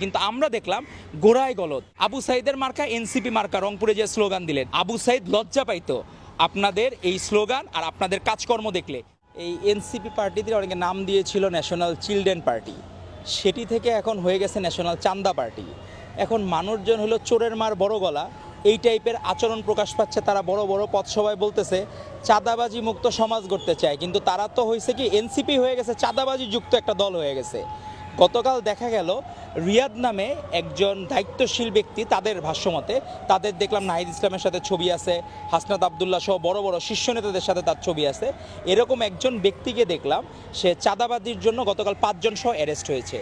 কিন্তু আমরা দেখলাম গোড়ায় গলদ। আবু সাইদের মার্কা এনসিপি মার্কা রংপুরে যে স্লোগান দিলেন, আবু সাইদ লজ্জা পাইতো আপনাদের এই স্লোগান আর আপনাদের কাজকর্ম দেখলে। এই এনসিপি পার্টিতে অনেকে নাম দিয়েছিল ন্যাশনাল চিলড্রেন পার্টি, সেটি থেকে এখন হয়ে গেছে ন্যাশনাল চান্দা পার্টি। এখন মানুষজন হলো চোরের মার বড় গলা, এই টাইপের আচরণ প্রকাশ পাচ্ছে। তারা বড় বড় পথসভায় বলতেছে চাঁদাবাজি মুক্ত সমাজ গড়তে চায়, কিন্তু তারা তো হয়েছে কি এনসিপি হয়ে গেছে চাঁদাবাজি যুক্ত একটা দল হয়ে গেছে। গতকাল দেখা গেল রিয়াদ নামে একজন দায়িত্বশীল ব্যক্তি, তাদের ভাষ্যমতে তাদের দেখলাম নাহিদ ইসলামের সাথে ছবি আছে, হাসনাত আবদুল্লাহ সহ বড় বড় শীর্ষ নেতাদের সাথে তার ছবি আছে। এরকম একজন ব্যক্তিকে দেখলাম সে চাঁদাবাজির জন্য গতকাল 5 জন সহ অ্যারেস্ট হয়েছে।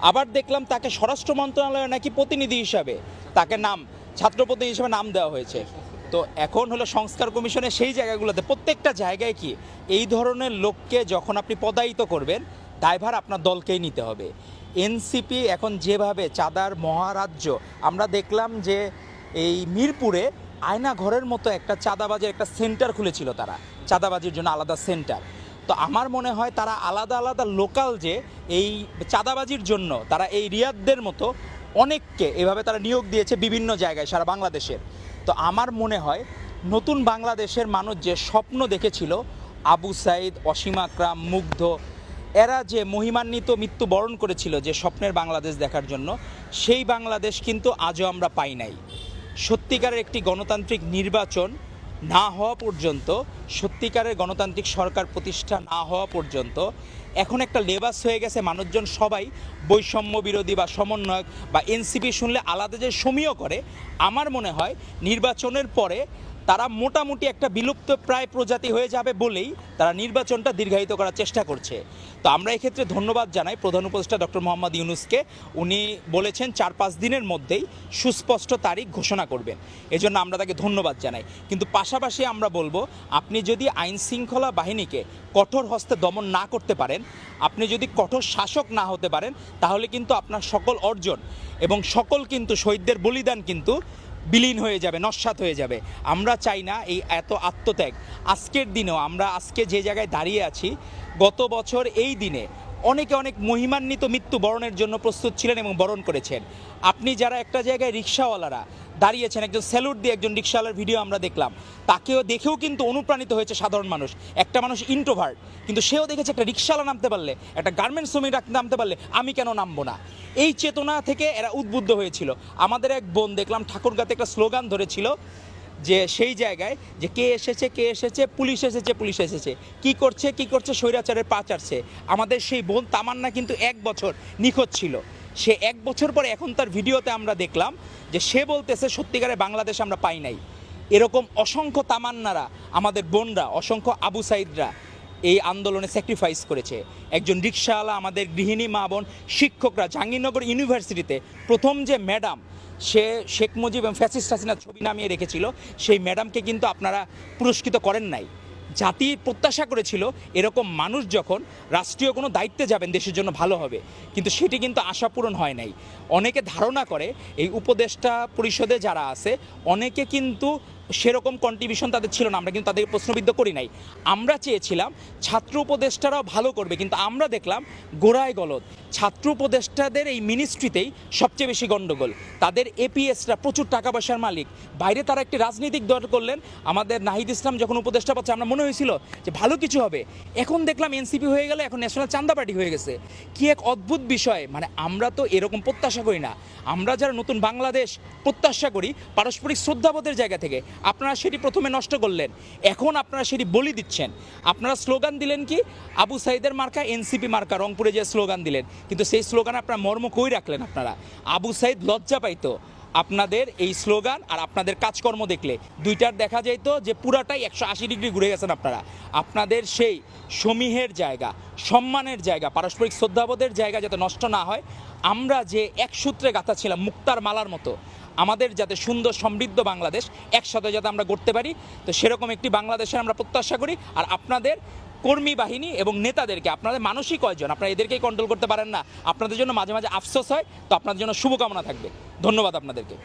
আবার দেখলাম তাকে স্বরাষ্ট্র মন্ত্রণালয়ে নাকি প্রতিনিধি হিসাবে তাকে ছাত্র প্রতিনিধি হিসেবে নাম দেওয়া হয়েছে। তো এখন হলো সংস্কার কমিশনের সেই জায়গাগুলোতে প্রত্যেকটা জায়গায় কি এই ধরনের লোককে যখন আপনি পদায়িত করবেন, দায়ভার আপনার দলকেই নিতে হবে। এনসিপি এখন যেভাবে চাঁদার মহারাজ্য, আমরা দেখলাম যে এই মিরপুরে আয়না ঘরের মতো একটা চাঁদাবাজির একটা সেন্টার খুলেছিল, তারা চাঁদাবাজির জন্য আলাদা সেন্টার। তো আমার মনে হয় তারা আলাদা আলাদা লোকাল যে এই চাঁদাবাজির জন্য তারা এই রিয়াদদের মতো অনেককে এভাবে তারা নিয়োগ দিয়েছে বিভিন্ন জায়গায় সারা বাংলাদেশের। তো আমার মনে হয় নতুন বাংলাদেশের মানুষ যে স্বপ্ন দেখেছিল, আবু সাইদ, অসীম আকরাম, মুগ্ধ, এরা যে মহিমান্বিত মৃত্যুবরণ করেছিল যে স্বপ্নের বাংলাদেশ দেখার জন্য, সেই বাংলাদেশ কিন্তু আজও আমরা পাই নাই। সত্যিকারের একটি গণতান্ত্রিক নির্বাচন না হওয়া পর্যন্ত, সত্যিকারের গণতান্ত্রিক সরকার প্রতিষ্ঠা না হওয়া পর্যন্ত এখন একটা লেবাস হয়ে গেছে মানুষজন সবাই বৈষম্য বিরোধী বা সমন্বয়ক বা এনসিপি শুনলে আলাদা যে সমীহ করে। আমার মনে হয় নির্বাচনের পরে তারা মোটামুটি একটা বিলুপ্ত প্রায় প্রজাতি হয়ে যাবে বলেই তারা নির্বাচনটা দীর্ঘায়িত করার চেষ্টা করছে। তো আমরা এক্ষেত্রে ধন্যবাদ জানাই প্রধান উপদেষ্টা ডক্টর মোহাম্মদ ইউনূসকে। উনি বলেছেন 4-5 দিনের মধ্যেই সুস্পষ্ট তারিখ ঘোষণা করবেন, এজন্য আমরা তাকে ধন্যবাদ জানাই। কিন্তু পাশাপাশি আমরা বলবো, আপনি যদি আইন শৃঙ্খলা বাহিনীকে কঠোর হস্তে দমন না করতে পারেন, আপনি যদি কঠোর শাসক না হতে পারেন, তাহলে কিন্তু আপনার সকল অর্জন এবং সকল কিন্তু শহীদদের বলিদান কিন্তু বিলীন হয়ে যাবে, নস্যাৎ হয়ে যাবে। আমরা চাই না এই এত আত্মত্যাগ। আজকের দিনেও আমরা আজকে যে জায়গায় দাঁড়িয়ে আছি, গত বছর এই দিনে অনেকে অনেক মহিমান্বিত মৃত্যু বরণের জন্য প্রস্তুত ছিলেন এবং বরণ করেছেন। আপনি যারা একটা জায়গায় রিক্সাওয়ালারা দাঁড়িয়েছেন, একজন স্যালুট দিয়ে একজন রিক্সাওয়ালার ভিডিও আমরা দেখলাম, তাকেও দেখেও কিন্তু অনুপ্রাণিত হয়েছে সাধারণ মানুষ। একটা মানুষ ইন্ট্রোভার্ট, কিন্তু সেও দেখেছে একটা রিক্সাওয়ালা নামতে পারলে, একটা গার্মেন্টস শ্রমিক নামতে পারলে আমি কেন নামবো না। এই চেতনা থেকে এরা উদ্বুদ্ধ হয়েছিল। আমাদের এক বোন দেখলাম ঠাকুরগাঁতে একটা স্লোগান ধরেছিল যে সেই জায়গায় যে কে এসেছে, পুলিশ এসেছে, কি করছে স্বৈরাচারের পা চাটছে। আমাদের সেই বোন তামান্না কিন্তু 1 বছর নিখোঁজ ছিল। সে 1 বছর পরে এখন তার ভিডিওতে আমরা দেখলাম যে সে বলতেছে সত্যিকারে বাংলাদেশ আমরা পাই নাই। এরকম অসংখ্য তামান্নারা, আমাদের বোনরা, অসংখ্য আবু সাইদরা এই আন্দোলনে স্যাক্রিফাইস করেছে। একজন রিক্সাওয়ালা, আমাদের গৃহিণী মা বোন, শিক্ষকরা, জাহাঙ্গীরনগর ইউনিভার্সিটিতে প্রথম যে ম্যাডাম, সে শেখ মুজিব এবং ফ্যাসিস্ট হাসিনার ছবি নামিয়ে রেখেছিল, সেই ম্যাডামকে কিন্তু আপনারা পুরস্কৃত করেন নাই। জাতি প্রত্যাশা করেছিল এরকম মানুষ যখন রাষ্ট্রীয় কোনো দায়িত্বে যাবেন দেশের জন্য ভালো হবে, কিন্তু সেটি কিন্তু আশা পূরণ হয় নাই। অনেকে ধারণা করে এই উপদেষ্টা পরিষদে যারা আছে অনেকে কিন্তু সেরকম কন্ট্রিবিউশন তাদের ছিল না, আমরা কিন্তু তাদেরকে প্রশ্নবিদ্ধ করি নাই। আমরা চেয়েছিলাম ছাত্র উপদেষ্টারাও ভালো করবে, কিন্তু আমরা দেখলাম গোড়ায় গলদ। ছাত্র উপদেষ্টাদের এই মিনিস্ট্রিতেই সবচেয়ে বেশি গণ্ডগোল। তাদের এপিএসরা প্রচুর টাকা পয়সার মালিক, বাইরে তারা একটি রাজনৈতিক দল করলেন। আমাদের নাহিদ ইসলাম যখন উপদেষ্টা পাচ্ছে আমরা মনে হয়েছিল যে ভালো কিছু হবে, এখন দেখলাম এনসিপি হয়ে গেল, এখন ন্যাশনাল চান্দা পার্টি হয়ে গেছে। কি এক অদ্ভুত বিষয়! মানে আমরা তো এরকম প্রত্যাশা করি না। আমরা যারা নতুন বাংলাদেশ প্রত্যাশা করি পারস্পরিক শ্রদ্ধাবোধের জায়গা থেকে, আপনারা সেটি প্রথমে নষ্ট করলেন, এখন আপনারা সেটি বলি দিচ্ছেন। আপনারা স্লোগান দিলেন কি আবু সাইদের মার্কা এনসিপি মার্কা, রংপুরে যে স্লোগান দিলেন, কিন্তু সেই স্লোগান আপনারা মর্ম কই রাখলেন? আপনারা আবু সাইদ লজ্জা পাইতো আপনাদের এই স্লোগান আর আপনাদের কাজকর্ম দেখলে। দুইটার দেখা যাইতো যে পুরাটাই 180 ডিগ্রি ঘুরে গেছেন আপনারা। আপনাদের সেই সমীহের জায়গা, সম্মানের জায়গা, পারস্পরিক শ্রদ্ধাবোধের জায়গা যাতে নষ্ট না হয়, আমরা যে এক সূত্রে গাঁথা ছিলাম মুক্তার মালার মতো, আমাদের যাতে সুন্দর সমৃদ্ধ বাংলাদেশ একসাথে যাতে আমরা করতে পারি, তো সেরকম একটি বাংলাদেশের আমরা প্রত্যাশা করি। আর আপনাদের কর্মী বাহিনী এবং নেতাদেরকে, আপনাদের মানুষই কয়জন, আপনারা এদেরকেই কন্ট্রোল করতে পারেন না। আপনাদের জন্য মাঝে মাঝে আফসোস হয়। তো আপনাদের জন্য শুভকামনা থাকবে। ধন্যবাদ আপনাদেরকে।